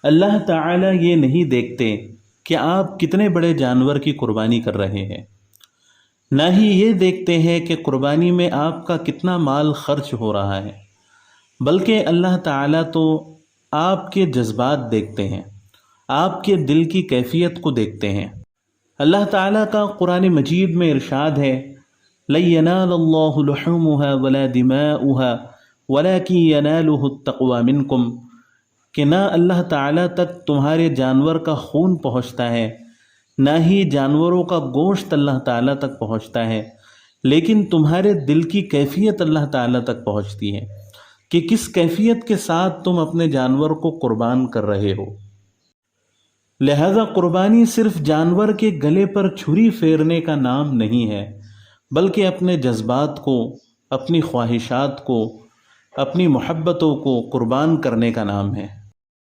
اللہ تعالیٰ یہ نہیں دیکھتے کہ آپ کتنے بڑے جانور کی قربانی کر رہے ہیں، نہ ہی یہ دیکھتے ہیں کہ قربانی میں آپ کا کتنا مال خرچ ہو رہا ہے، بلکہ اللہ تعالیٰ تو آپ کے جذبات دیکھتے ہیں، آپ کے دل کی کیفیت کو دیکھتے ہیں۔ اللہ تعالیٰ کا قرآن مجید میں ارشاد ہے، لَن يَنَالَ اللَّهُ لُحُومُهَا وَلَا دِمَاؤُهَا وَلَكِن يَنَالُهُ التَّقْوَى مِنكُمْ کہ نہ اللہ تعالیٰ تک تمہارے جانور کا خون پہنچتا ہے، نہ ہی جانوروں کا گوشت اللہ تعالیٰ تک پہنچتا ہے، لیکن تمہارے دل کی کیفیت اللہ تعالیٰ تک پہنچتی ہے کہ کس کیفیت کے ساتھ تم اپنے جانور کو قربان کر رہے ہو۔ لہذا قربانی صرف جانور کے گلے پر چھری پھیرنے کا نام نہیں ہے، بلکہ اپنے جذبات کو، اپنی خواہشات کو، اپنی محبتوں کو قربان کرنے کا نام ہے۔